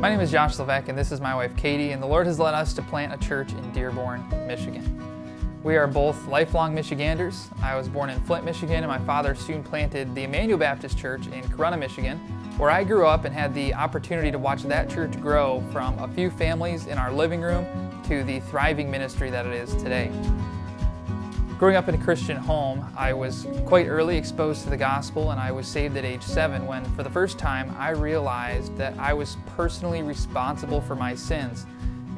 My name is Josh Levesque, and this is my wife Katie, and the Lord has led us to plant a church in Dearborn, Michigan. We are both lifelong Michiganders. I was born in Flint, Michigan, and my father soon planted the Emmanuel Baptist Church in Corunna, Michigan, where I grew up and had the opportunity to watch that church grow from a few families in our living room to the thriving ministry that it is today. Growing up in a Christian home, I was quite early exposed to the gospel, and I was saved at age 7 when, for the first time, I realized that I was personally responsible for my sins,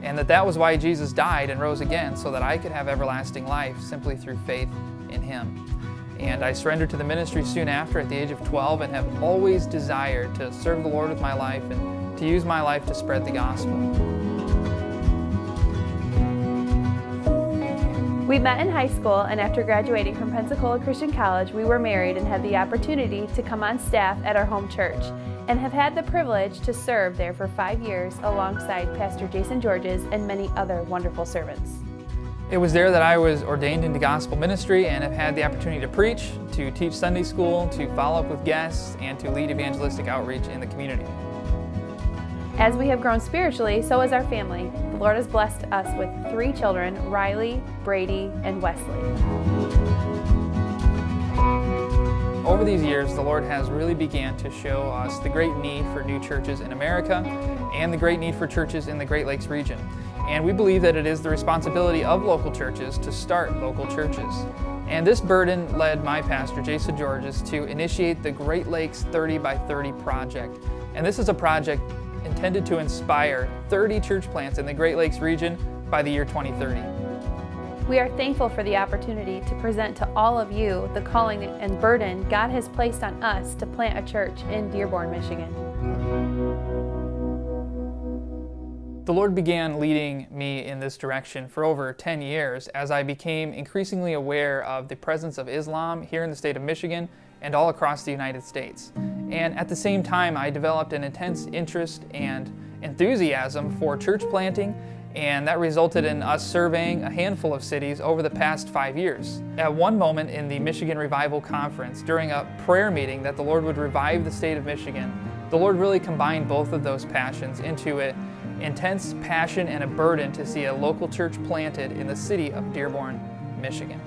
and that was why Jesus died and rose again, so that I could have everlasting life simply through faith in Him. And I surrendered to the ministry soon after at the age of 12 and have always desired to serve the Lord with my life and to use my life to spread the gospel. We met in high school, and after graduating from Pensacola Christian College, we were married and had the opportunity to come on staff at our home church, and have had the privilege to serve there for 5 years alongside Pastor Jason Georges and many other wonderful servants. It was there that I was ordained into gospel ministry and have had the opportunity to preach, to teach Sunday school, to follow up with guests, and to lead evangelistic outreach in the community. As we have grown spiritually, so has our family. The Lord has blessed us with 3 children, Riley, Brady, and Wesley. Over these years, the Lord has really began to show us the great need for new churches in America and the great need for churches in the Great Lakes region. And we believe that it is the responsibility of local churches to start local churches. And this burden led my pastor, Jason Georges, to initiate the Great Lakes 30 by 30 project. And this is a project intended to inspire 30 church plants in the Great Lakes region by the year 2030. We are thankful for the opportunity to present to all of you the calling and burden God has placed on us to plant a church in Dearborn, Michigan. The Lord began leading me in this direction for over 10 years as I became increasingly aware of the presence of Islam here in the state of Michigan and all across the United States. And at the same time, I developed an intense interest and enthusiasm for church planting, and that resulted in us surveying a handful of cities over the past 5 years. At one moment in the Michigan Revival Conference, during a prayer meeting that the Lord would revive the state of Michigan, the Lord really combined both of those passions into an intense passion and a burden to see a local church planted in the city of Dearborn, Michigan.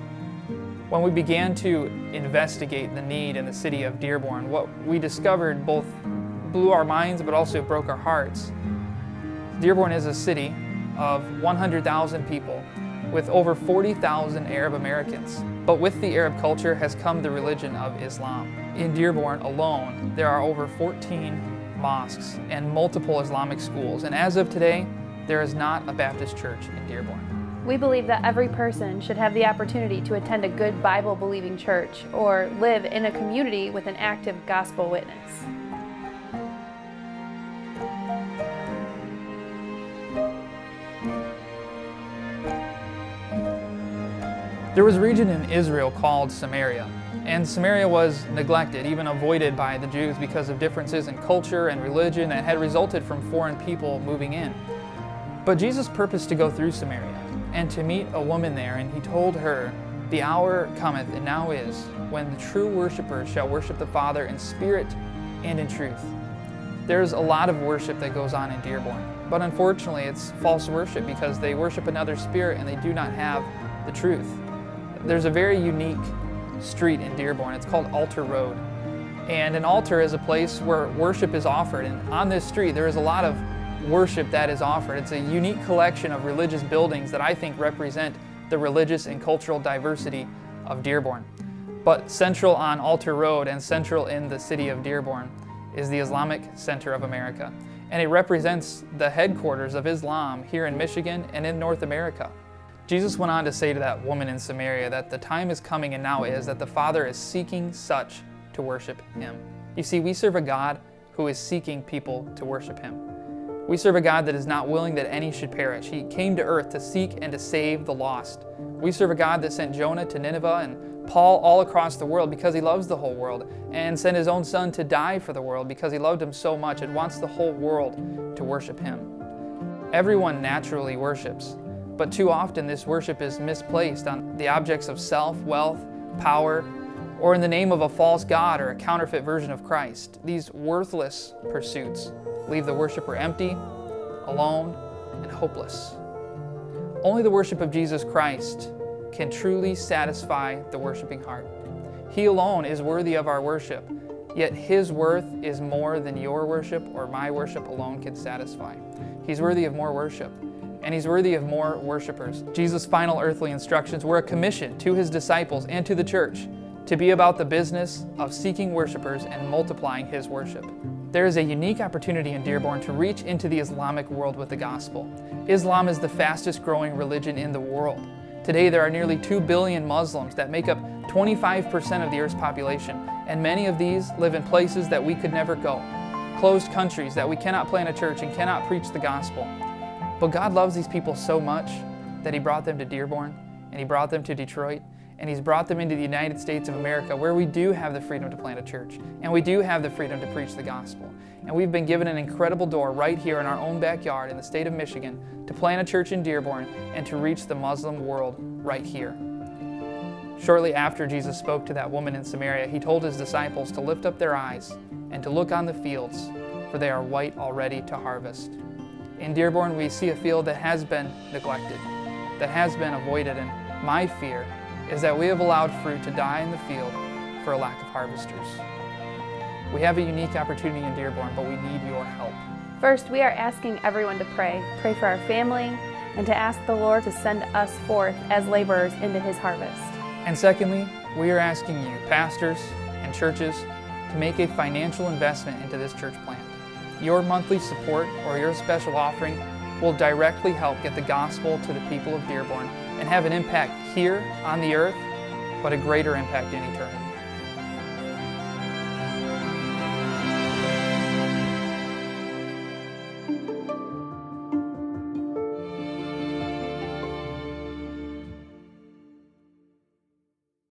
When we began to investigate the need in the city of Dearborn, what we discovered both blew our minds but also broke our hearts. Dearborn is a city of 100,000 people with over 40,000 Arab Americans. But with the Arab culture has come the religion of Islam. In Dearborn alone, there are over 14 mosques and multiple Islamic schools. And as of today, there is not a Baptist church in Dearborn. We believe that every person should have the opportunity to attend a good Bible-believing church or live in a community with an active gospel witness. There was a region in Israel called Samaria, and Samaria was neglected, even avoided by the Jews because of differences in culture and religion that had resulted from foreign people moving in. But Jesus purposed to go through Samaria and to meet a woman there, and He told her, "The hour cometh, and now is, when the true worshipers shall worship the Father in spirit and in truth." There's a lot of worship that goes on in Dearborn, but unfortunately it's false worship because they worship another spirit and they do not have the truth. There's a very unique street in Dearborn. It's called Altar Road. And an altar is a place where worship is offered. And on this street, there is a lot of worship that is offered. It's a unique collection of religious buildings that I think represent the religious and cultural diversity of Dearborn. But central on Altar Road and central in the city of Dearborn is the Islamic Center of America. And it represents the headquarters of Islam here in Michigan and in North America. Jesus went on to say to that woman in Samaria that the time is coming, and now is, that the Father is seeking such to worship Him. You see, we serve a God who is seeking people to worship Him. We serve a God that is not willing that any should perish. He came to earth to seek and to save the lost. We serve a God that sent Jonah to Nineveh and Paul all across the world because He loves the whole world, and sent His own Son to die for the world because He loved him so much and wants the whole world to worship Him. Everyone naturally worships, but too often this worship is misplaced on the objects of self, wealth, power, or in the name of a false god or a counterfeit version of Christ. These worthless pursuits leave the worshiper empty, alone, and hopeless. Only the worship of Jesus Christ can truly satisfy the worshiping heart. He alone is worthy of our worship, yet His worth is more than your worship or my worship alone can satisfy. He's worthy of more worship, and He's worthy of more worshipers. Jesus' final earthly instructions were a commission to His disciples and to the church to be about the business of seeking worshipers and multiplying His worship. There is a unique opportunity in Dearborn to reach into the Islamic world with the gospel. Islam is the fastest growing religion in the world. Today there are nearly 2 billion Muslims that make up 25% of the Earth's population, and many of these live in places that we could never go, closed countries that we cannot plant a church and cannot preach the gospel. But God loves these people so much that He brought them to Dearborn, and He brought them to Detroit, and He's brought them into the United States of America, where we do have the freedom to plant a church, and we do have the freedom to preach the gospel. And we've been given an incredible door right here in our own backyard in the state of Michigan to plant a church in Dearborn and to reach the Muslim world right here. Shortly after Jesus spoke to that woman in Samaria, He told His disciples to lift up their eyes and to look on the fields, for they are white already to harvest. In Dearborn, we see a field that has been neglected, that has been avoided, and my fear is that we have allowed fruit to die in the field for a lack of harvesters. We have a unique opportunity in Dearborn, but we need your help. First, we are asking everyone to pray. Pray for our family and to ask the Lord to send us forth as laborers into His harvest. And secondly, we are asking you, pastors and churches, to make a financial investment into this church plant. Your monthly support or your special offering will directly help get the gospel to the people of Dearborn and have an impact here on the earth, but a greater impact in eternity.